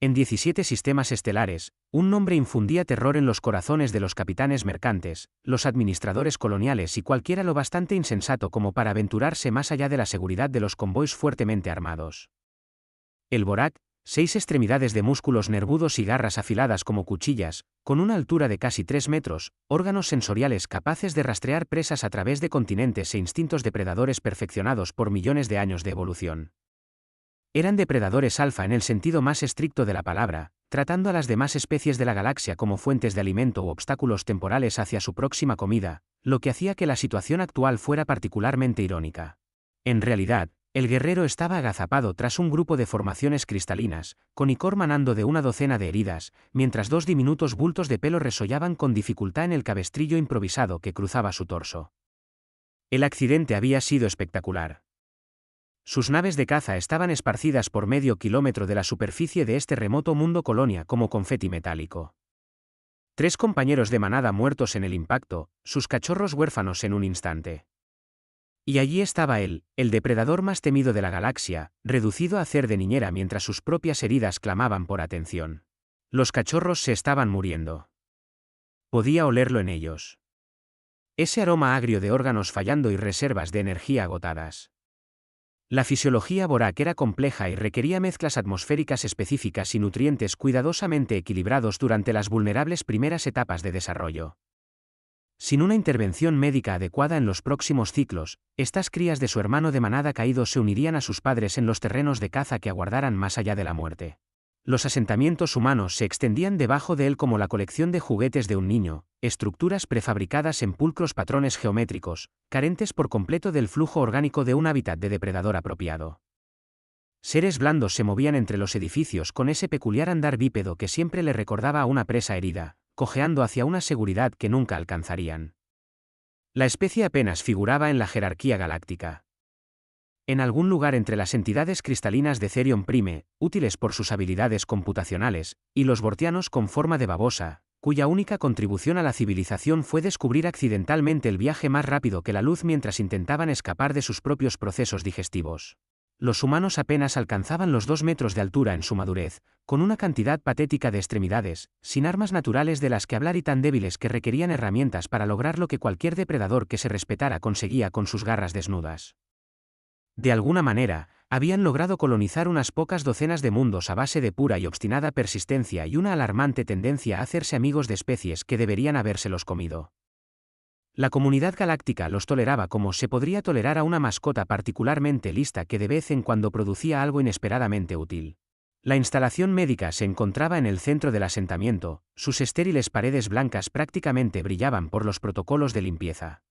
En 17 sistemas estelares, un nombre infundía terror en los corazones de los capitanes mercantes, los administradores coloniales y cualquiera lo bastante insensato como para aventurarse más allá de la seguridad de los convoys fuertemente armados. El Borak, 6 extremidades de músculos nervudos y garras afiladas como cuchillas, con una altura de casi 3 metros, órganos sensoriales capaces de rastrear presas a través de continentes e instintos depredadores perfeccionados por millones de años de evolución. Eran depredadores alfa en el sentido más estricto de la palabra, tratando a las demás especies de la galaxia como fuentes de alimento u obstáculos temporales hacia su próxima comida, lo que hacía que la situación actual fuera particularmente irónica. En realidad, el guerrero estaba agazapado tras un grupo de formaciones cristalinas, con icor manando de una docena de heridas, mientras 2 diminutos bultos de pelo resollaban con dificultad en el cabestrillo improvisado que cruzaba su torso. El accidente había sido espectacular. Sus naves de caza estaban esparcidas por medio kilómetro de la superficie de este remoto mundo colonia como confeti metálico. 3 compañeros de manada muertos en el impacto, sus cachorros huérfanos en un instante. Y allí estaba él, el depredador más temido de la galaxia, reducido a hacer de niñera mientras sus propias heridas clamaban por atención. Los cachorros se estaban muriendo. Podía olerlo en ellos. Ese aroma agrio de órganos fallando y reservas de energía agotadas. La fisiología Borak era compleja y requería mezclas atmosféricas específicas y nutrientes cuidadosamente equilibrados durante las vulnerables primeras etapas de desarrollo. Sin una intervención médica adecuada en los próximos ciclos, estas crías de su hermano de manada caído se unirían a sus padres en los terrenos de caza que aguardaran más allá de la muerte. Los asentamientos humanos se extendían debajo de él como la colección de juguetes de un niño, estructuras prefabricadas en pulcros patrones geométricos, carentes por completo del flujo orgánico de un hábitat de depredador apropiado. Seres blandos se movían entre los edificios con ese peculiar andar bípedo que siempre le recordaba a una presa herida, cojeando hacia una seguridad que nunca alcanzarían. La especie apenas figuraba en la jerarquía galáctica. En algún lugar entre las entidades cristalinas de Therion Prime, útiles por sus habilidades computacionales, y los bortianos con forma de babosa, cuya única contribución a la civilización fue descubrir accidentalmente el viaje más rápido que la luz mientras intentaban escapar de sus propios procesos digestivos. Los humanos apenas alcanzaban los 2 metros de altura en su madurez, con una cantidad patética de extremidades, sin armas naturales de las que hablar y tan débiles que requerían herramientas para lograr lo que cualquier depredador que se respetara conseguía con sus garras desnudas. De alguna manera, habían logrado colonizar unas pocas docenas de mundos a base de pura y obstinada persistencia y una alarmante tendencia a hacerse amigos de especies que deberían habérselos comido. La comunidad galáctica los toleraba como se podría tolerar a una mascota particularmente lista que de vez en cuando producía algo inesperadamente útil. La instalación médica se encontraba en el centro del asentamiento, sus estériles paredes blancas prácticamente brillaban por los protocolos de limpieza.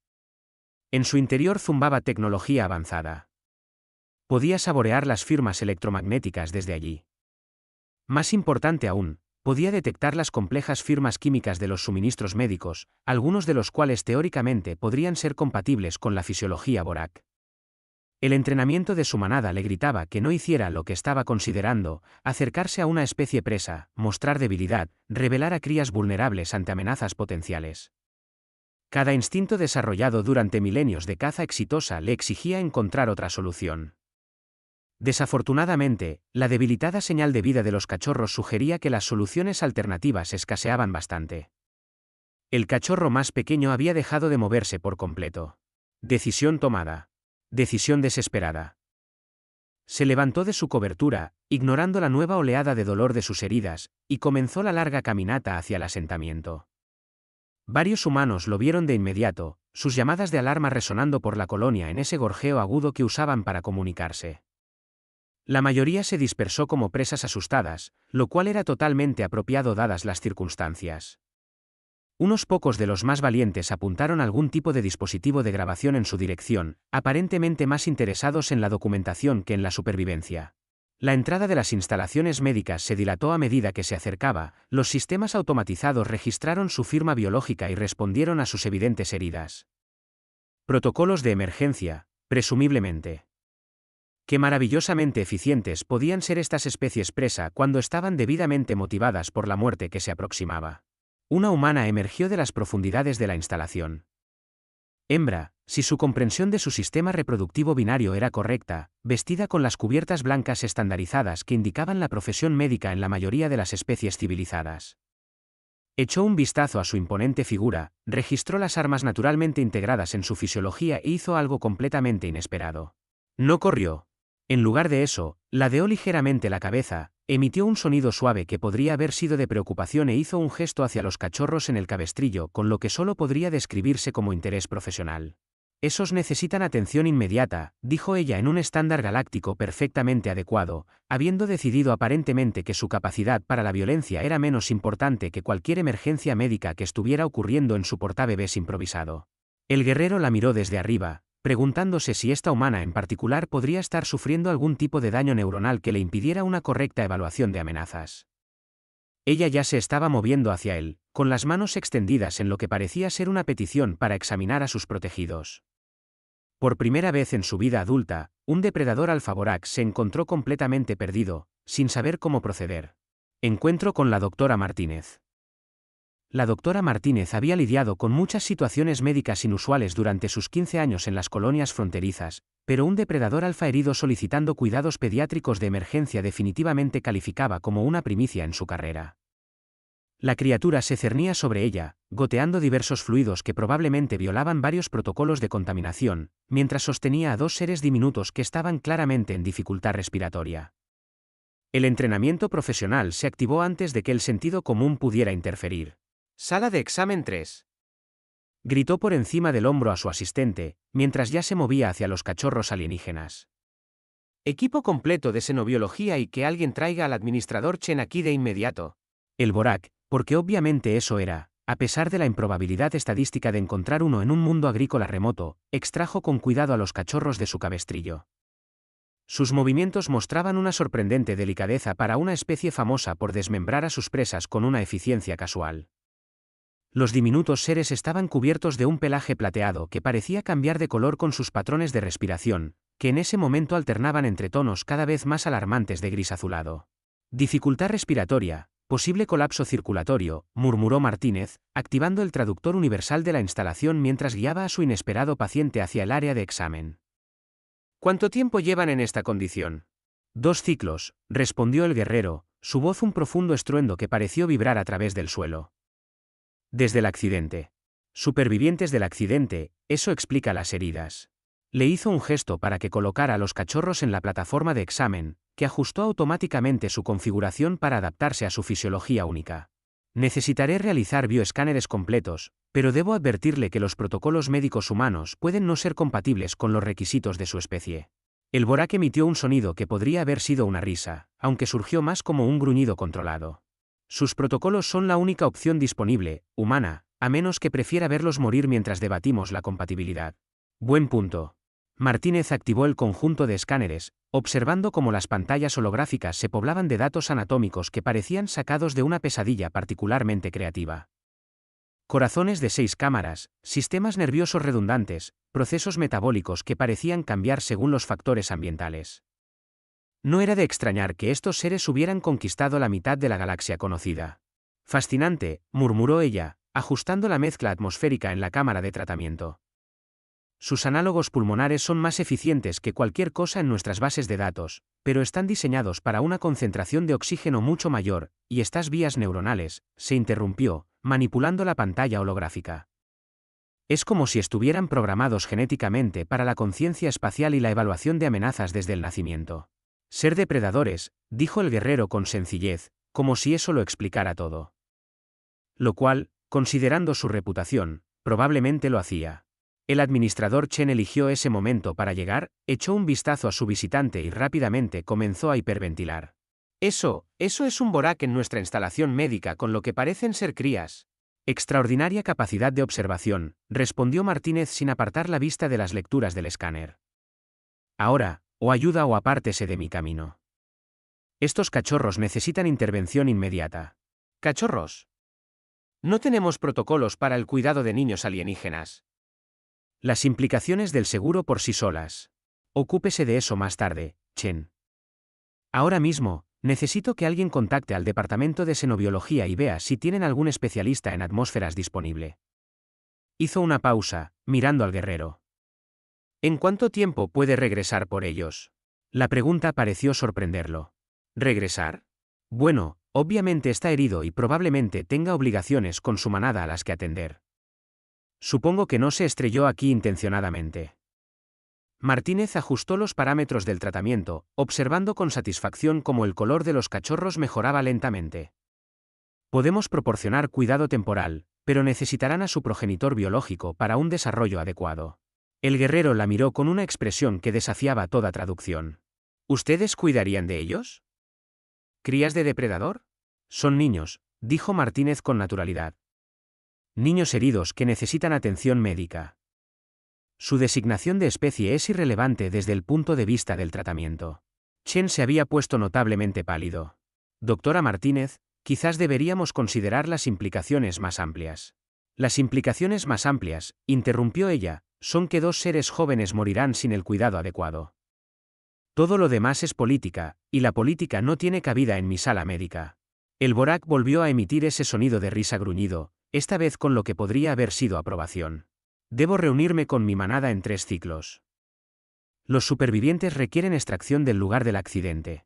En su interior zumbaba tecnología avanzada. Podía saborear las firmas electromagnéticas desde allí. Más importante aún, podía detectar las complejas firmas químicas de los suministros médicos, algunos de los cuales teóricamente podrían ser compatibles con la fisiología Borak. El entrenamiento de su manada le gritaba que no hiciera lo que estaba considerando, acercarse a una especie presa, mostrar debilidad, revelar a crías vulnerables ante amenazas potenciales. Cada instinto desarrollado durante milenios de caza exitosa le exigía encontrar otra solución. Desafortunadamente, la debilitada señal de vida de los cachorros sugería que las soluciones alternativas escaseaban bastante. El cachorro más pequeño había dejado de moverse por completo. Decisión tomada. Decisión desesperada. Se levantó de su cobertura, ignorando la nueva oleada de dolor de sus heridas, y comenzó la larga caminata hacia el asentamiento. Varios humanos lo vieron de inmediato, sus llamadas de alarma resonando por la colonia en ese gorjeo agudo que usaban para comunicarse. La mayoría se dispersó como presas asustadas, lo cual era totalmente apropiado dadas las circunstancias. Unos pocos de los más valientes apuntaron algún tipo de dispositivo de grabación en su dirección, aparentemente más interesados en la documentación que en la supervivencia. La entrada de las instalaciones médicas se dilató a medida que se acercaba, los sistemas automatizados registraron su firma biológica y respondieron a sus evidentes heridas. Protocolos de emergencia, presumiblemente. Qué maravillosamente eficientes podían ser estas especies presa cuando estaban debidamente motivadas por la muerte que se aproximaba. Una humana emergió de las profundidades de la instalación. Hembra, si su comprensión de su sistema reproductivo binario era correcta, vestida con las cubiertas blancas estandarizadas que indicaban la profesión médica en la mayoría de las especies civilizadas. Echó un vistazo a su imponente figura, registró las armas naturalmente integradas en su fisiología e hizo algo completamente inesperado. No corrió. En lugar de eso, ladeó ligeramente la cabeza, emitió un sonido suave que podría haber sido de preocupación e hizo un gesto hacia los cachorros en el cabestrillo con lo que solo podría describirse como interés profesional. Esos necesitan atención inmediata, dijo ella en un estándar galáctico perfectamente adecuado, habiendo decidido aparentemente que su capacidad para la violencia era menos importante que cualquier emergencia médica que estuviera ocurriendo en su portabebés improvisado. El guerrero la miró desde arriba, preguntándose si esta humana en particular podría estar sufriendo algún tipo de daño neuronal que le impidiera una correcta evaluación de amenazas. Ella ya se estaba moviendo hacia él, con las manos extendidas en lo que parecía ser una petición para examinar a sus protegidos. Por primera vez en su vida adulta, un depredador alfaborax se encontró completamente perdido, sin saber cómo proceder. Encuentro con la doctora Martínez. La doctora Martínez había lidiado con muchas situaciones médicas inusuales durante sus 15 años en las colonias fronterizas, pero un depredador alfa herido solicitando cuidados pediátricos de emergencia definitivamente calificaba como una primicia en su carrera. La criatura se cernía sobre ella, goteando diversos fluidos que probablemente violaban varios protocolos de contaminación, mientras sostenía a dos seres diminutos que estaban claramente en dificultad respiratoria. El entrenamiento profesional se activó antes de que el sentido común pudiera interferir. Sala de examen 3. Gritó por encima del hombro a su asistente, mientras ya se movía hacia los cachorros alienígenas. Equipo completo de xenobiología y que alguien traiga al administrador Chen aquí de inmediato. El Borak, porque obviamente eso era, a pesar de la improbabilidad estadística de encontrar uno en un mundo agrícola remoto, extrajo con cuidado a los cachorros de su cabestrillo. Sus movimientos mostraban una sorprendente delicadeza para una especie famosa por desmembrar a sus presas con una eficiencia casual. Los diminutos seres estaban cubiertos de un pelaje plateado que parecía cambiar de color con sus patrones de respiración, que en ese momento alternaban entre tonos cada vez más alarmantes de gris azulado. Dificultad respiratoria, posible colapso circulatorio, murmuró Martínez, activando el traductor universal de la instalación mientras guiaba a su inesperado paciente hacia el área de examen. ¿Cuánto tiempo llevan en esta condición? 2 ciclos, respondió el guerrero, su voz un profundo estruendo que pareció vibrar a través del suelo. Desde el accidente. Supervivientes del accidente, eso explica las heridas. Le hizo un gesto para que colocara a los cachorros en la plataforma de examen, que ajustó automáticamente su configuración para adaptarse a su fisiología única. Necesitaré realizar bioescáneres completos, pero debo advertirle que los protocolos médicos humanos pueden no ser compatibles con los requisitos de su especie. El Borak emitió un sonido que podría haber sido una risa, aunque surgió más como un gruñido controlado. Sus protocolos son la única opción disponible, humana, a menos que prefiera verlos morir mientras debatimos la compatibilidad. Buen punto. Martínez activó el conjunto de escáneres, observando cómo las pantallas holográficas se poblaban de datos anatómicos que parecían sacados de una pesadilla particularmente creativa. Corazones de 6 cámaras, sistemas nerviosos redundantes, procesos metabólicos que parecían cambiar según los factores ambientales. No era de extrañar que estos seres hubieran conquistado la mitad de la galaxia conocida. Fascinante, murmuró ella, ajustando la mezcla atmosférica en la cámara de tratamiento. Sus análogos pulmonares son más eficientes que cualquier cosa en nuestras bases de datos, pero están diseñados para una concentración de oxígeno mucho mayor, y estas vías neuronales, se interrumpió, manipulando la pantalla holográfica. Es como si estuvieran programados genéticamente para la conciencia espacial y la evaluación de amenazas desde el nacimiento. Ser depredadores, dijo el guerrero con sencillez, como si eso lo explicara todo. Lo cual, considerando su reputación, probablemente lo hacía. El administrador Chen eligió ese momento para llegar, echó un vistazo a su visitante y rápidamente comenzó a hiperventilar. Eso es un Borak en nuestra instalación médica con lo que parecen ser crías. Extraordinaria capacidad de observación, respondió Martínez sin apartar la vista de las lecturas del escáner. Ahora, o ayuda o apártese de mi camino. Estos cachorros necesitan intervención inmediata. ¿Cachorros? No tenemos protocolos para el cuidado de niños alienígenas. Las implicaciones del seguro por sí solas. Ocúpese de eso más tarde, Chen. Ahora mismo, necesito que alguien contacte al departamento de xenobiología y vea si tienen algún especialista en atmósferas disponible. Hizo una pausa, mirando al guerrero. ¿En cuánto tiempo puede regresar por ellos? La pregunta pareció sorprenderlo. ¿Regresar? Bueno, obviamente está herido y probablemente tenga obligaciones con su manada a las que atender. Supongo que no se estrelló aquí intencionadamente. Martínez ajustó los parámetros del tratamiento, observando con satisfacción cómo el color de los cachorros mejoraba lentamente. Podemos proporcionar cuidado temporal, pero necesitarán a su progenitor biológico para un desarrollo adecuado. El guerrero la miró con una expresión que desafiaba toda traducción. ¿Ustedes cuidarían de ellos? ¿Crías de depredador? Son niños, dijo Martínez con naturalidad. Niños heridos que necesitan atención médica. Su designación de especie es irrelevante desde el punto de vista del tratamiento. Chen se había puesto notablemente pálido. Doctora Martínez, quizás deberíamos considerar las implicaciones más amplias. Las implicaciones más amplias, interrumpió ella, son que 2 seres jóvenes morirán sin el cuidado adecuado. Todo lo demás es política, y la política no tiene cabida en mi sala médica. El Borak volvió a emitir ese sonido de risa gruñido, esta vez con lo que podría haber sido aprobación. Debo reunirme con mi manada en 3 ciclos. Los supervivientes requieren extracción del lugar del accidente.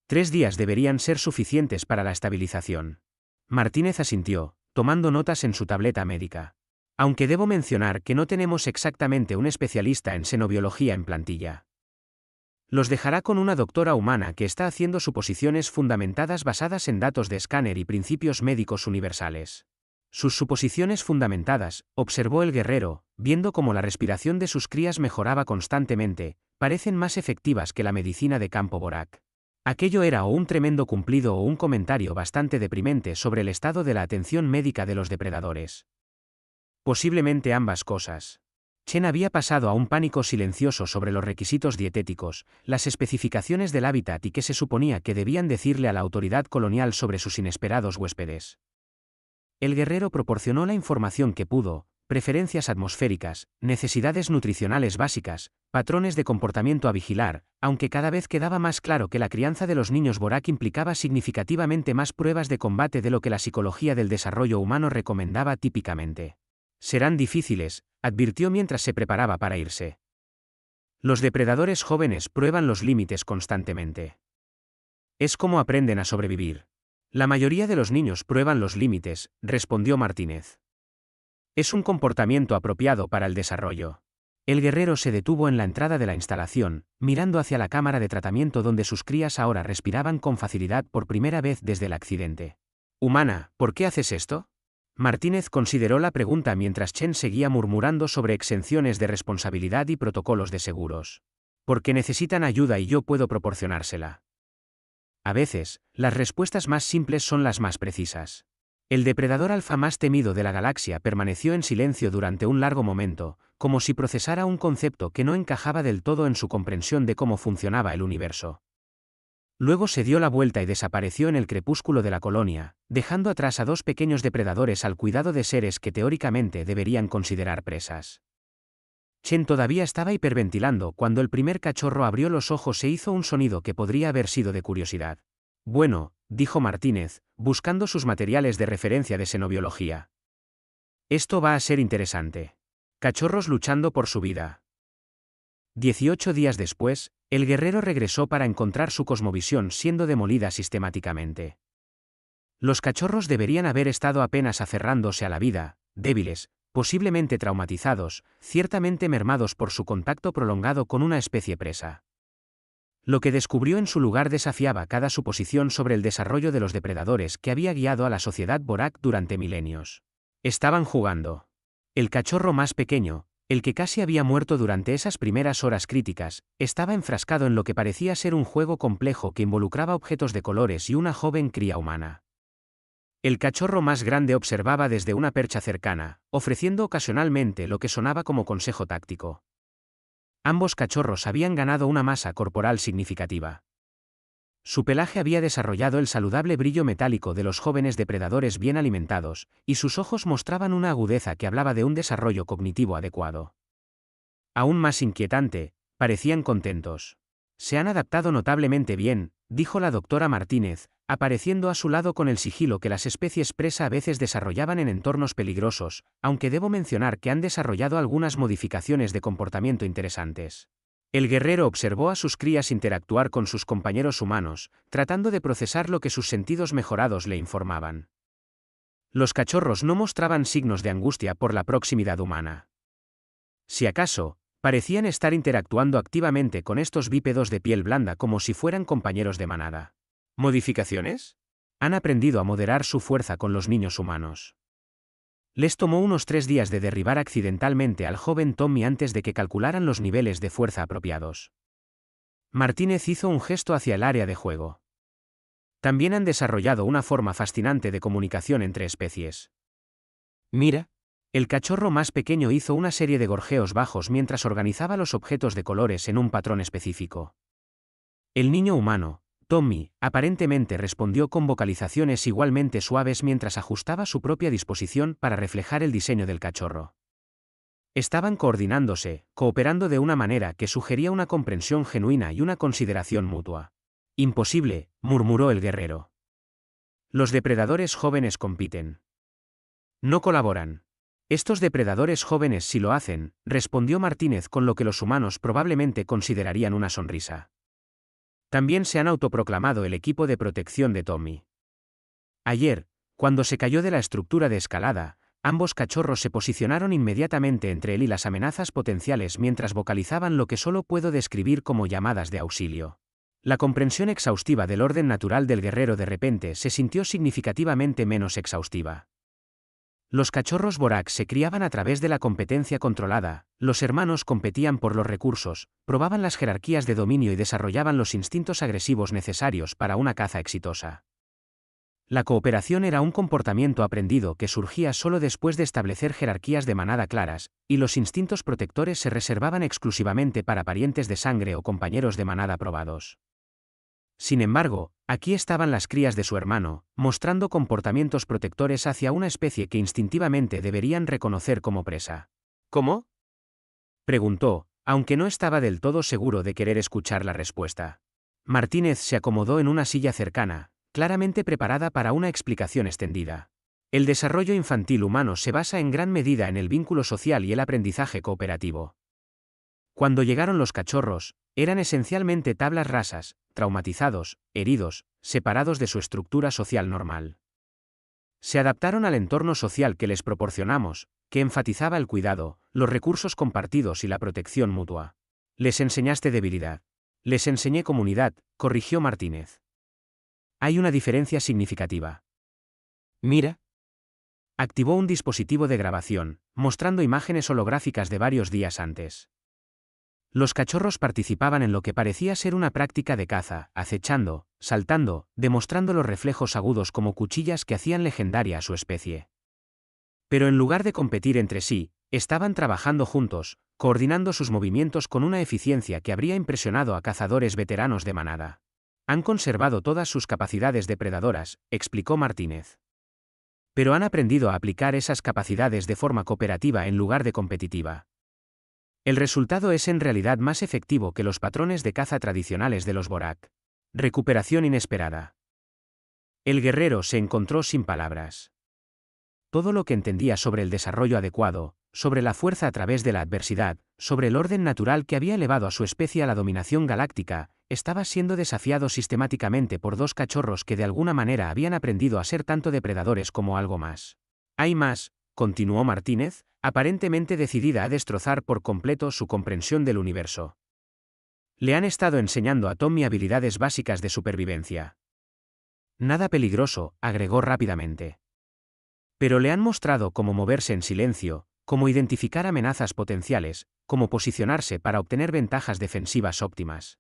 3 días deberían ser suficientes para la estabilización. Martínez asintió, tomando notas en su tableta médica. Aunque debo mencionar que no tenemos exactamente un especialista en xenobiología en plantilla. Los dejará con una doctora humana que está haciendo suposiciones fundamentadas basadas en datos de escáner y principios médicos universales. Sus suposiciones fundamentadas, observó el guerrero, viendo cómo la respiración de sus crías mejoraba constantemente, parecen más efectivas que la medicina de campo Borak. Aquello era o un tremendo cumplido o un comentario bastante deprimente sobre el estado de la atención médica de los depredadores. Posiblemente ambas cosas. Chen había pasado a un pánico silencioso sobre los requisitos dietéticos, las especificaciones del hábitat y qué se suponía que debían decirle a la autoridad colonial sobre sus inesperados huéspedes. El guerrero proporcionó la información que pudo, preferencias atmosféricas, necesidades nutricionales básicas, patrones de comportamiento a vigilar, aunque cada vez quedaba más claro que la crianza de los niños Borak implicaba significativamente más pruebas de combate de lo que la psicología del desarrollo humano recomendaba típicamente. Serán difíciles, advirtió mientras se preparaba para irse. Los depredadores jóvenes prueban los límites constantemente. Es como aprenden a sobrevivir. La mayoría de los niños prueban los límites, respondió Martínez. Es un comportamiento apropiado para el desarrollo. El guerrero se detuvo en la entrada de la instalación, mirando hacia la cámara de tratamiento donde sus crías ahora respiraban con facilidad por primera vez desde el accidente. Humana, ¿por qué haces esto? Martínez consideró la pregunta mientras Chen seguía murmurando sobre exenciones de responsabilidad y protocolos de seguros. Porque necesitan ayuda y yo puedo proporcionársela. A veces, las respuestas más simples son las más precisas. El depredador alfa más temido de la galaxia permaneció en silencio durante un largo momento, como si procesara un concepto que no encajaba del todo en su comprensión de cómo funcionaba el universo. Luego se dio la vuelta y desapareció en el crepúsculo de la colonia, dejando atrás a 2 pequeños depredadores al cuidado de seres que teóricamente deberían considerar presas. Chen todavía estaba hiperventilando cuando el primer cachorro abrió los ojos e hizo un sonido que podría haber sido de curiosidad. Bueno, dijo Martínez, buscando sus materiales de referencia de xenobiología. Esto va a ser interesante. Cachorros luchando por su vida. 18 días después, el guerrero regresó para encontrar su cosmovisión siendo demolida sistemáticamente. Los cachorros deberían haber estado apenas aferrándose a la vida, débiles, posiblemente traumatizados, ciertamente mermados por su contacto prolongado con una especie presa. Lo que descubrió en su lugar desafiaba cada suposición sobre el desarrollo de los depredadores que había guiado a la sociedad Borak durante milenios. Estaban jugando. El cachorro más pequeño, el que casi había muerto durante esas primeras horas críticas, estaba enfrascado en lo que parecía ser un juego complejo que involucraba objetos de colores y una joven cría humana. El cachorro más grande observaba desde una percha cercana, ofreciendo ocasionalmente lo que sonaba como consejo táctico. Ambos cachorros habían ganado una masa corporal significativa. Su pelaje había desarrollado el saludable brillo metálico de los jóvenes depredadores bien alimentados, y sus ojos mostraban una agudeza que hablaba de un desarrollo cognitivo adecuado. Aún más inquietante, parecían contentos. Se han adaptado notablemente bien, dijo la doctora Martínez, apareciendo a su lado con el sigilo que las especies presa a veces desarrollaban en entornos peligrosos, aunque debo mencionar que han desarrollado algunas modificaciones de comportamiento interesantes. El guerrero observó a sus crías interactuar con sus compañeros humanos, tratando de procesar lo que sus sentidos mejorados le informaban. Los cachorros no mostraban signos de angustia por la proximidad humana. Si acaso, parecían estar interactuando activamente con estos bípedos de piel blanda como si fueran compañeros de manada. ¿Modificaciones? Han aprendido a moderar su fuerza con los niños humanos. Les tomó unos 3 días de derribar accidentalmente al joven Tommy antes de que calcularan los niveles de fuerza apropiados. Martínez hizo un gesto hacia el área de juego. También han desarrollado una forma fascinante de comunicación entre especies. Mira. El cachorro más pequeño hizo una serie de gorjeos bajos mientras organizaba los objetos de colores en un patrón específico. El niño humano, Tommy, aparentemente respondió con vocalizaciones igualmente suaves mientras ajustaba su propia disposición para reflejar el diseño del cachorro. Estaban coordinándose, cooperando de una manera que sugería una comprensión genuina y una consideración mutua. Imposible, murmuró el guerrero. Los depredadores jóvenes compiten. No colaboran. Estos depredadores jóvenes sí lo hacen, respondió Martínez con lo que los humanos probablemente considerarían una sonrisa. También se han autoproclamado el equipo de protección de Tommy. Ayer, cuando se cayó de la estructura de escalada, ambos cachorros se posicionaron inmediatamente entre él y las amenazas potenciales mientras vocalizaban lo que solo puedo describir como llamadas de auxilio. La comprensión exhaustiva del orden natural del guerrero de repente se sintió significativamente menos exhaustiva. Los cachorros Borak se criaban a través de la competencia controlada, los hermanos competían por los recursos, probaban las jerarquías de dominio y desarrollaban los instintos agresivos necesarios para una caza exitosa. La cooperación era un comportamiento aprendido que surgía solo después de establecer jerarquías de manada claras, y los instintos protectores se reservaban exclusivamente para parientes de sangre o compañeros de manada probados. Sin embargo, aquí estaban las crías de su hermano, mostrando comportamientos protectores hacia una especie que instintivamente deberían reconocer como presa. ¿Cómo? Preguntó, aunque no estaba del todo seguro de querer escuchar la respuesta. Martínez se acomodó en una silla cercana, claramente preparada para una explicación extendida. El desarrollo infantil humano se basa en gran medida en el vínculo social y el aprendizaje cooperativo. Cuando llegaron los cachorros, eran esencialmente tablas rasas, traumatizados, heridos, separados de su estructura social normal. Se adaptaron al entorno social que les proporcionamos, que enfatizaba el cuidado, los recursos compartidos y la protección mutua. Les enseñaste debilidad. Les enseñé comunidad, corrigió Martínez. Hay una diferencia significativa. Mira. Activó un dispositivo de grabación, mostrando imágenes holográficas de varios días antes. Los cachorros participaban en lo que parecía ser una práctica de caza, acechando, saltando, demostrando los reflejos agudos como cuchillas que hacían legendaria a su especie. Pero en lugar de competir entre sí, estaban trabajando juntos, coordinando sus movimientos con una eficiencia que habría impresionado a cazadores veteranos de manada. Han conservado todas sus capacidades depredadoras, explicó Martínez. Pero han aprendido a aplicar esas capacidades de forma cooperativa en lugar de competitiva. El resultado es en realidad más efectivo que los patrones de caza tradicionales de los Borak. Recuperación inesperada. El guerrero se encontró sin palabras. Todo lo que entendía sobre el desarrollo adecuado, sobre la fuerza a través de la adversidad, sobre el orden natural que había elevado a su especie a la dominación galáctica, estaba siendo desafiado sistemáticamente por dos cachorros que de alguna manera habían aprendido a ser tanto depredadores como algo más. Hay más, continuó Martínez, aparentemente decidida a destrozar por completo su comprensión del universo. Le han estado enseñando a Tommy habilidades básicas de supervivencia. Nada peligroso, agregó rápidamente. Pero le han mostrado cómo moverse en silencio, cómo identificar amenazas potenciales, cómo posicionarse para obtener ventajas defensivas óptimas.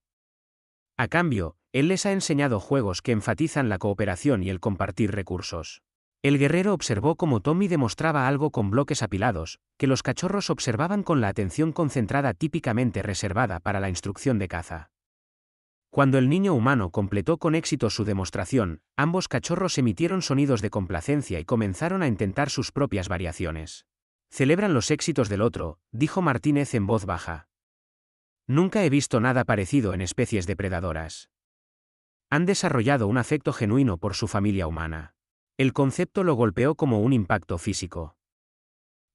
A cambio, él les ha enseñado juegos que enfatizan la cooperación y el compartir recursos. El guerrero observó cómo Tommy demostraba algo con bloques apilados, que los cachorros observaban con la atención concentrada típicamente reservada para la instrucción de caza. Cuando el niño humano completó con éxito su demostración, ambos cachorros emitieron sonidos de complacencia y comenzaron a intentar sus propias variaciones. Celebran los éxitos del otro, dijo Martínez en voz baja. Nunca he visto nada parecido en especies depredadoras. Han desarrollado un afecto genuino por su familia humana. El concepto lo golpeó como un impacto físico.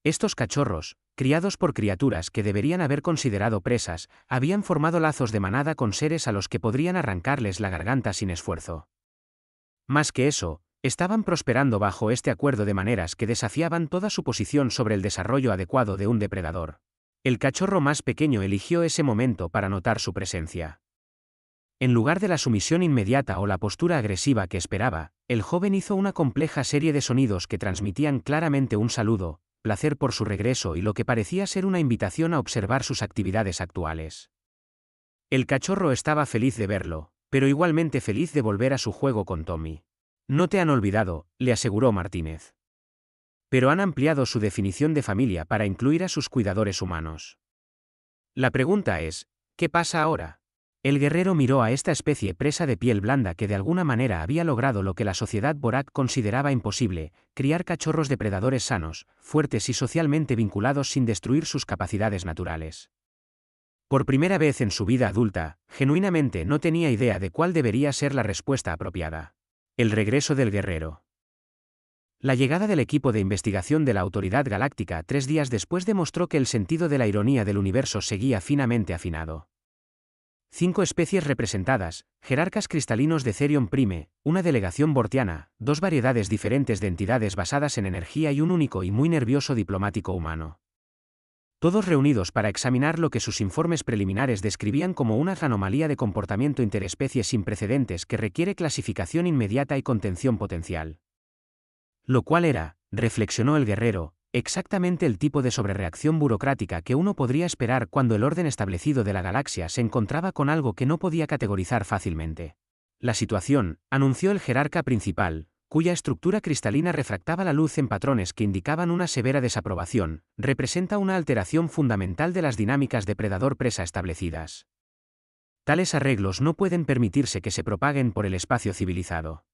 Estos cachorros, criados por criaturas que deberían haber considerado presas, habían formado lazos de manada con seres a los que podrían arrancarles la garganta sin esfuerzo. Más que eso, estaban prosperando bajo este acuerdo de maneras que desafiaban toda suposición sobre el desarrollo adecuado de un depredador. El cachorro más pequeño eligió ese momento para notar su presencia. En lugar de la sumisión inmediata o la postura agresiva que esperaba, el joven hizo una compleja serie de sonidos que transmitían claramente un saludo, placer por su regreso y lo que parecía ser una invitación a observar sus actividades actuales. El cachorro estaba feliz de verlo, pero igualmente feliz de volver a su juego con Tommy. No te han olvidado, le aseguró Martínez. Pero han ampliado su definición de familia para incluir a sus cuidadores humanos. La pregunta es, ¿qué pasa ahora? El guerrero miró a esta especie presa de piel blanda que de alguna manera había logrado lo que la sociedad Borak consideraba imposible, criar cachorros depredadores sanos, fuertes y socialmente vinculados sin destruir sus capacidades naturales. Por primera vez en su vida adulta, genuinamente no tenía idea de cuál debería ser la respuesta apropiada. El regreso del guerrero. La llegada del equipo de investigación de la Autoridad Galáctica 3 días después demostró que el sentido de la ironía del universo seguía finamente afinado. 5 especies representadas, jerarcas cristalinos de Therion Prime, una delegación bortiana, 2 variedades diferentes de entidades basadas en energía y un único y muy nervioso diplomático humano. Todos reunidos para examinar lo que sus informes preliminares describían como una anomalía de comportamiento interespecie sin precedentes que requiere clasificación inmediata y contención potencial. Lo cual era, reflexionó el guerrero, exactamente el tipo de sobrereacción burocrática que uno podría esperar cuando el orden establecido de la galaxia se encontraba con algo que no podía categorizar fácilmente. La situación, anunció el jerarca principal, cuya estructura cristalina refractaba la luz en patrones que indicaban una severa desaprobación, representa una alteración fundamental de las dinámicas depredador-presa establecidas. Tales arreglos no pueden permitirse que se propaguen por el espacio civilizado.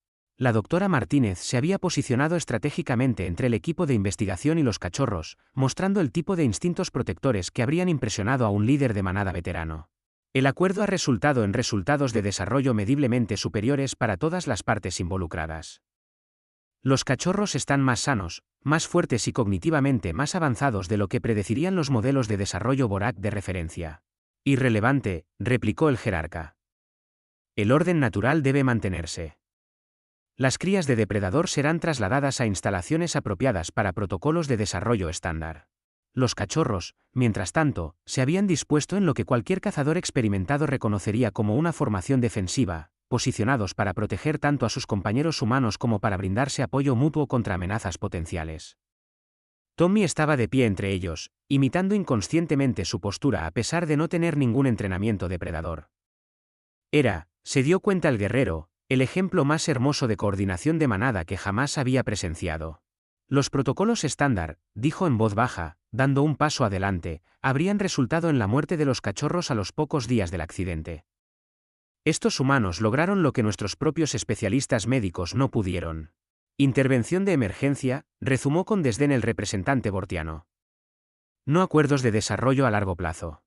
La doctora Martínez se había posicionado estratégicamente entre el equipo de investigación y los cachorros, mostrando el tipo de instintos protectores que habrían impresionado a un líder de manada veterano. El acuerdo ha resultado en resultados de desarrollo mediblemente superiores para todas las partes involucradas. Los cachorros están más sanos, más fuertes y cognitivamente más avanzados de lo que predecirían los modelos de desarrollo Borak de referencia. Irrelevante, replicó el jerarca. El orden natural debe mantenerse. Las crías de depredador serán trasladadas a instalaciones apropiadas para protocolos de desarrollo estándar. Los cachorros, mientras tanto, se habían dispuesto en lo que cualquier cazador experimentado reconocería como una formación defensiva, posicionados para proteger tanto a sus compañeros humanos como para brindarse apoyo mutuo contra amenazas potenciales. Tommy estaba de pie entre ellos, imitando inconscientemente su postura a pesar de no tener ningún entrenamiento depredador. Era, se dio cuenta el guerrero, el ejemplo más hermoso de coordinación de manada que jamás había presenciado. Los protocolos estándar, dijo en voz baja, dando un paso adelante, habrían resultado en la muerte de los cachorros a los pocos días del accidente. Estos humanos lograron lo que nuestros propios especialistas médicos no pudieron. Intervención de emergencia, rezumó con desdén el representante bortiano. No acuerdos de desarrollo a largo plazo.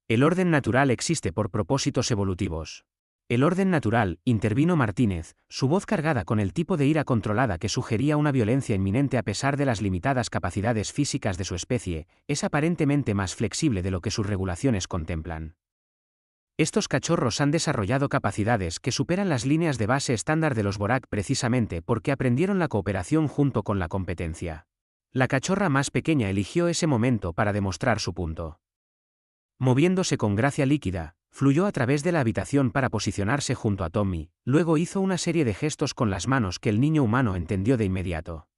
El orden natural existe por propósitos evolutivos. El orden natural, intervino Martínez, su voz cargada con el tipo de ira controlada que sugería una violencia inminente a pesar de las limitadas capacidades físicas de su especie, es aparentemente más flexible de lo que sus regulaciones contemplan. Estos cachorros han desarrollado capacidades que superan las líneas de base estándar de los Borak precisamente porque aprendieron la cooperación junto con la competencia. La cachorra más pequeña eligió ese momento para demostrar su punto. Moviéndose con gracia líquida, fluyó a través de la habitación para posicionarse junto a Tommy, luego hizo una serie de gestos con las manos que el niño humano entendió de inmediato.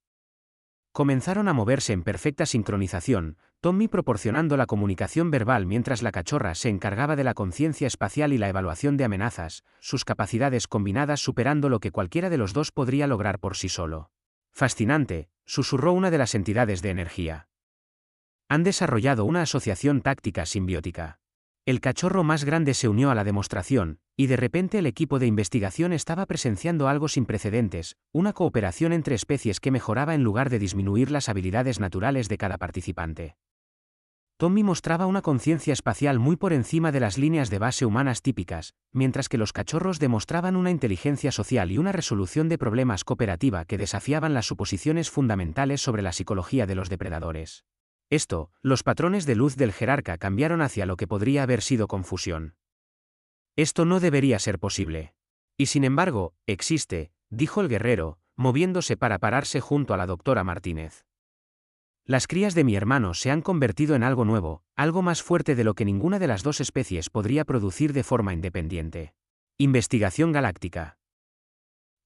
Comenzaron a moverse en perfecta sincronización, Tommy proporcionando la comunicación verbal mientras la cachorra se encargaba de la conciencia espacial y la evaluación de amenazas, sus capacidades combinadas superando lo que cualquiera de los dos podría lograr por sí solo. Fascinante, susurró una de las entidades de energía. Han desarrollado una asociación táctica simbiótica. El cachorro más grande se unió a la demostración, y de repente el equipo de investigación estaba presenciando algo sin precedentes, una cooperación entre especies que mejoraba en lugar de disminuir las habilidades naturales de cada participante. Tommy mostraba una conciencia espacial muy por encima de las líneas de base humanas típicas, mientras que los cachorros demostraban una inteligencia social y una resolución de problemas cooperativa que desafiaban las suposiciones fundamentales sobre la psicología de los depredadores. Los patrones de luz del jerarca cambiaron hacia lo que podría haber sido confusión. Esto no debería ser posible. Y sin embargo, existe, dijo el guerrero, moviéndose para pararse junto a la doctora Martínez. Las crías de mi hermano se han convertido en algo nuevo, algo más fuerte de lo que ninguna de las dos especies podría producir de forma independiente. Investigación galáctica.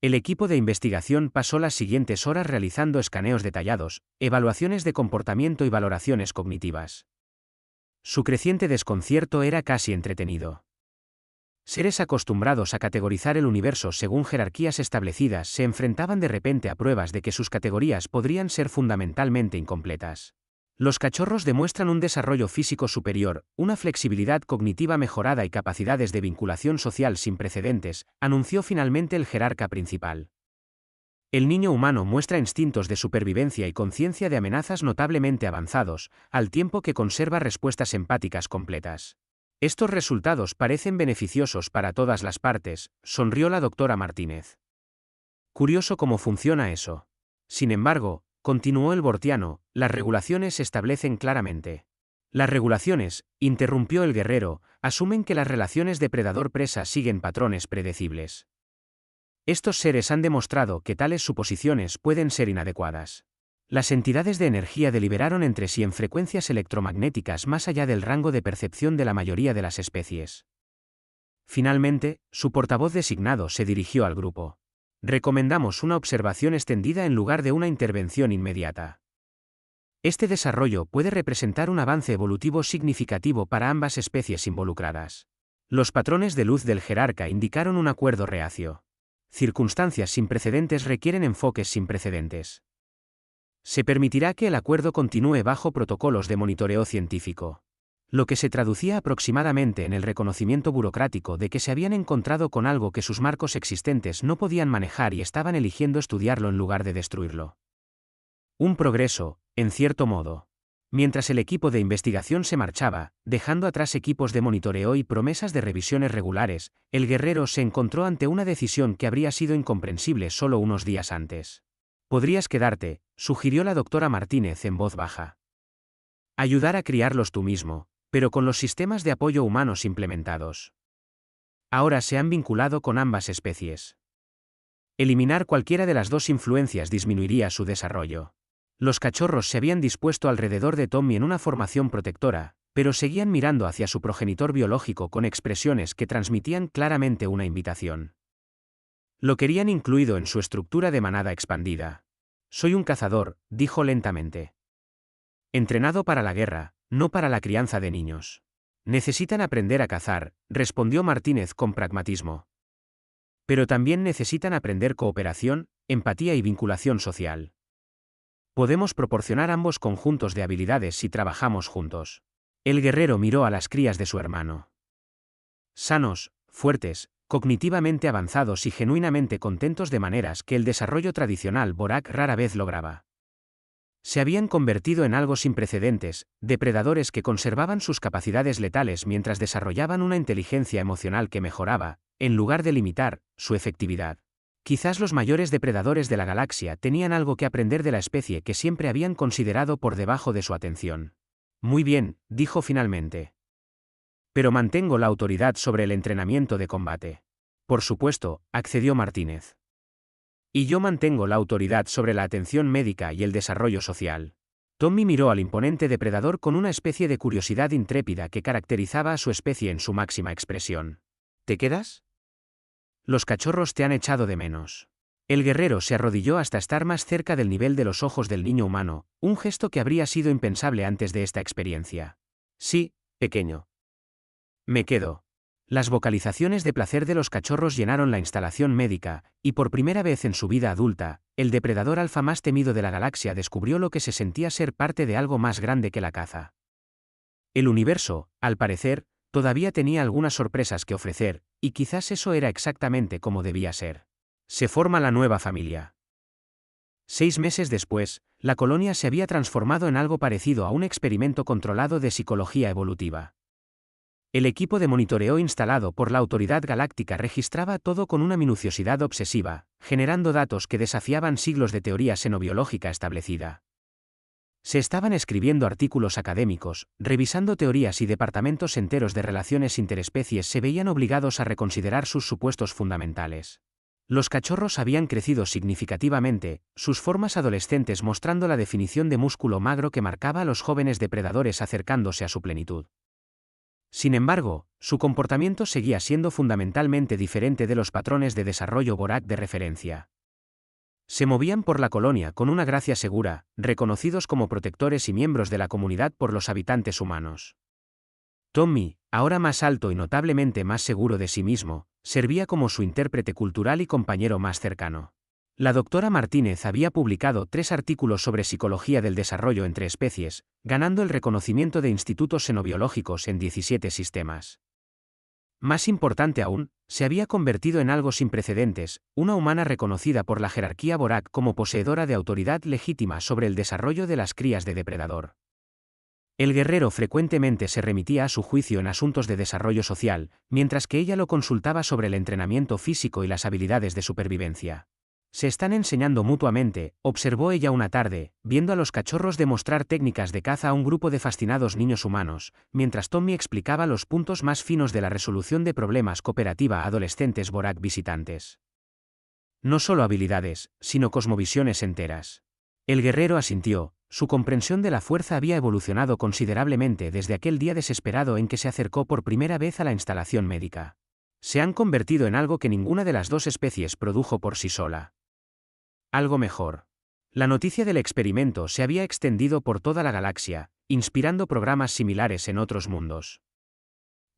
El equipo de investigación pasó las siguientes horas realizando escaneos detallados, evaluaciones de comportamiento y valoraciones cognitivas. Su creciente desconcierto era casi entretenido. Seres acostumbrados a categorizar el universo según jerarquías establecidas se enfrentaban de repente a pruebas de que sus categorías podrían ser fundamentalmente incompletas. Los cachorros demuestran un desarrollo físico superior, una flexibilidad cognitiva mejorada y capacidades de vinculación social sin precedentes, anunció finalmente el jerarca principal. El niño humano muestra instintos de supervivencia y conciencia de amenazas notablemente avanzados, al tiempo que conserva respuestas empáticas completas. Estos resultados parecen beneficiosos para todas las partes, sonrió la doctora Martínez. Curioso cómo funciona eso. Sin embargo, continuó el Bortiano, las regulaciones se establecen claramente. Las regulaciones, interrumpió el guerrero, asumen que las relaciones depredador-presa siguen patrones predecibles. Estos seres han demostrado que tales suposiciones pueden ser inadecuadas. Las entidades de energía deliberaron entre sí en frecuencias electromagnéticas más allá del rango de percepción de la mayoría de las especies. Finalmente, su portavoz designado se dirigió al grupo. Recomendamos una observación extendida en lugar de una intervención inmediata. Este desarrollo puede representar un avance evolutivo significativo para ambas especies involucradas. Los patrones de luz del jerarca indicaron un acuerdo reacio. Circunstancias sin precedentes requieren enfoques sin precedentes. Se permitirá que el acuerdo continúe bajo protocolos de monitoreo científico. Lo que se traducía aproximadamente en el reconocimiento burocrático de que se habían encontrado con algo que sus marcos existentes no podían manejar y estaban eligiendo estudiarlo en lugar de destruirlo. Un progreso, en cierto modo. Mientras el equipo de investigación se marchaba, dejando atrás equipos de monitoreo y promesas de revisiones regulares, el guerrero se encontró ante una decisión que habría sido incomprensible solo unos días antes. Podrías quedarte, sugirió la doctora Martínez en voz baja. Ayudar a criarlos tú mismo, pero con los sistemas de apoyo humanos implementados. Ahora se han vinculado con ambas especies. Eliminar cualquiera de las dos influencias disminuiría su desarrollo. Los cachorros se habían dispuesto alrededor de Tommy en una formación protectora, pero seguían mirando hacia su progenitor biológico con expresiones que transmitían claramente una invitación. Lo querían incluido en su estructura de manada expandida. Soy un cazador, dijo lentamente. Entrenado para la guerra, no para la crianza de niños. Necesitan aprender a cazar, respondió Martínez con pragmatismo. Pero también necesitan aprender cooperación, empatía y vinculación social. Podemos proporcionar ambos conjuntos de habilidades si trabajamos juntos. El guerrero miró a las crías de su hermano. Sanos, fuertes, cognitivamente avanzados y genuinamente contentos de maneras que el desarrollo tradicional Borak rara vez lograba. Se habían convertido en algo sin precedentes, depredadores que conservaban sus capacidades letales mientras desarrollaban una inteligencia emocional que mejoraba, en lugar de limitar, su efectividad. Quizás los mayores depredadores de la galaxia tenían algo que aprender de la especie que siempre habían considerado por debajo de su atención. Muy bien, dijo finalmente. Pero mantengo la autoridad sobre el entrenamiento de combate. Por supuesto, accedió Martínez. Y yo mantengo la autoridad sobre la atención médica y el desarrollo social. Tommy miró al imponente depredador con una especie de curiosidad intrépida que caracterizaba a su especie en su máxima expresión. ¿Te quedas? Los cachorros te han echado de menos. El guerrero se arrodilló hasta estar más cerca del nivel de los ojos del niño humano, un gesto que habría sido impensable antes de esta experiencia. Sí, pequeño. Me quedo. Las vocalizaciones de placer de los cachorros llenaron la instalación médica, y por primera vez en su vida adulta, el depredador alfa más temido de la galaxia descubrió lo que se sentía ser parte de algo más grande que la caza. El universo, al parecer, todavía tenía algunas sorpresas que ofrecer, y quizás eso era exactamente como debía ser. Se forma la nueva familia. 6 meses después, la colonia se había transformado en algo parecido a un experimento controlado de psicología evolutiva. El equipo de monitoreo instalado por la Autoridad Galáctica registraba todo con una minuciosidad obsesiva, generando datos que desafiaban siglos de teoría xenobiológica establecida. Se estaban escribiendo artículos académicos, revisando teorías y departamentos enteros de relaciones interespecies se veían obligados a reconsiderar sus supuestos fundamentales. Los cachorros habían crecido significativamente, sus formas adolescentes mostrando la definición de músculo magro que marcaba a los jóvenes depredadores acercándose a su plenitud. Sin embargo, su comportamiento seguía siendo fundamentalmente diferente de los patrones de desarrollo Borak de referencia. Se movían por la colonia con una gracia segura, reconocidos como protectores y miembros de la comunidad por los habitantes humanos. Tommy, ahora más alto y notablemente más seguro de sí mismo, servía como su intérprete cultural y compañero más cercano. La doctora Martínez había publicado 3 artículos sobre psicología del desarrollo entre especies, ganando el reconocimiento de institutos xenobiológicos en 17 sistemas. Más importante aún, se había convertido en algo sin precedentes, una humana reconocida por la jerarquía Borak como poseedora de autoridad legítima sobre el desarrollo de las crías de depredador. El guerrero frecuentemente se remitía a su juicio en asuntos de desarrollo social, mientras que ella lo consultaba sobre el entrenamiento físico y las habilidades de supervivencia. Se están enseñando mutuamente, observó ella una tarde, viendo a los cachorros demostrar técnicas de caza a un grupo de fascinados niños humanos, mientras Tommy explicaba los puntos más finos de la resolución de problemas cooperativa a adolescentes Borak visitantes. No solo habilidades, sino cosmovisiones enteras. El guerrero asintió. Su comprensión de la fuerza había evolucionado considerablemente desde aquel día desesperado en que se acercó por primera vez a la instalación médica. Se han convertido en algo que ninguna de las 2 especies produjo por sí sola. Algo mejor. La noticia del experimento se había extendido por toda la galaxia, inspirando programas similares en otros mundos.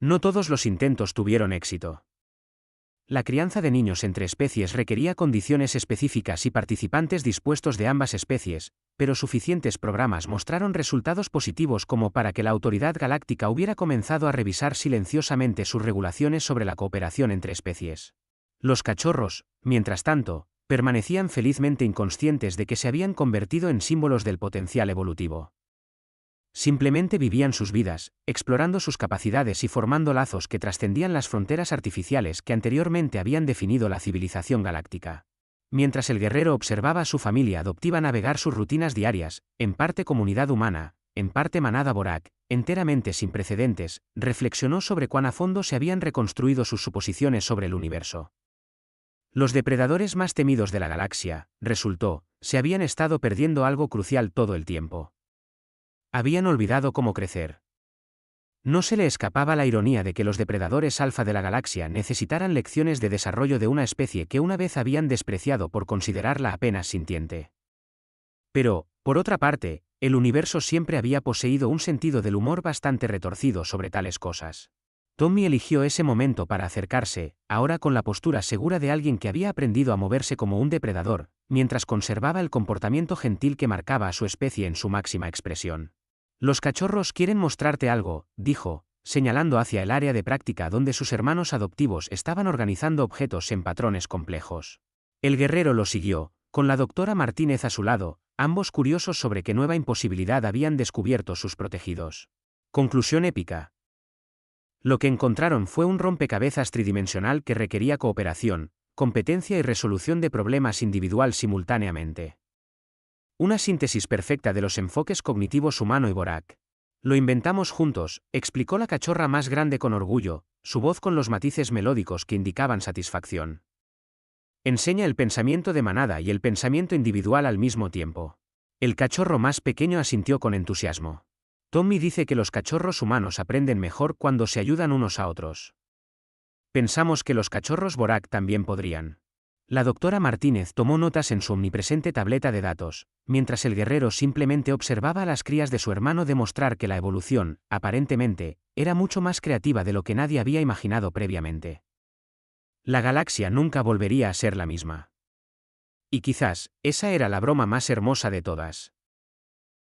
No todos los intentos tuvieron éxito. La crianza de niños entre especies requería condiciones específicas y participantes dispuestos de ambas especies, pero suficientes programas mostraron resultados positivos como para que la Autoridad Galáctica hubiera comenzado a revisar silenciosamente sus regulaciones sobre la cooperación entre especies. Los cachorros, mientras tanto, permanecían felizmente inconscientes de que se habían convertido en símbolos del potencial evolutivo. Simplemente vivían sus vidas, explorando sus capacidades y formando lazos que trascendían las fronteras artificiales que anteriormente habían definido la civilización galáctica. Mientras el guerrero observaba a su familia adoptiva navegar sus rutinas diarias, en parte comunidad humana, en parte manada Borak, enteramente sin precedentes, reflexionó sobre cuán a fondo se habían reconstruido sus suposiciones sobre el universo. Los depredadores más temidos de la galaxia, resultó, se habían estado perdiendo algo crucial todo el tiempo. Habían olvidado cómo crecer. No se le escapaba la ironía de que los depredadores alfa de la galaxia necesitaran lecciones de desarrollo de una especie que una vez habían despreciado por considerarla apenas sintiente. Pero, por otra parte, el universo siempre había poseído un sentido del humor bastante retorcido sobre tales cosas. Tommy eligió ese momento para acercarse, ahora con la postura segura de alguien que había aprendido a moverse como un depredador, mientras conservaba el comportamiento gentil que marcaba a su especie en su máxima expresión. Los cachorros quieren mostrarte algo, dijo, señalando hacia el área de práctica donde sus hermanos adoptivos estaban organizando objetos en patrones complejos. El guerrero lo siguió, con la doctora Martínez a su lado, ambos curiosos sobre qué nueva imposibilidad habían descubierto sus protegidos. Conclusión épica. Lo que encontraron fue un rompecabezas tridimensional que requería cooperación, competencia y resolución de problemas individual simultáneamente. Una síntesis perfecta de los enfoques cognitivos humano y Borak. Lo inventamos juntos, explicó la cachorra más grande con orgullo, su voz con los matices melódicos que indicaban satisfacción. Enseña el pensamiento de manada y el pensamiento individual al mismo tiempo. El cachorro más pequeño asintió con entusiasmo. Tommy dice que los cachorros humanos aprenden mejor cuando se ayudan unos a otros. Pensamos que los cachorros Borak también podrían. La doctora Martínez tomó notas en su omnipresente tableta de datos, mientras el guerrero simplemente observaba a las crías de su hermano demostrar que la evolución, aparentemente, era mucho más creativa de lo que nadie había imaginado previamente. La galaxia nunca volvería a ser la misma. Y quizás, esa era la broma más hermosa de todas.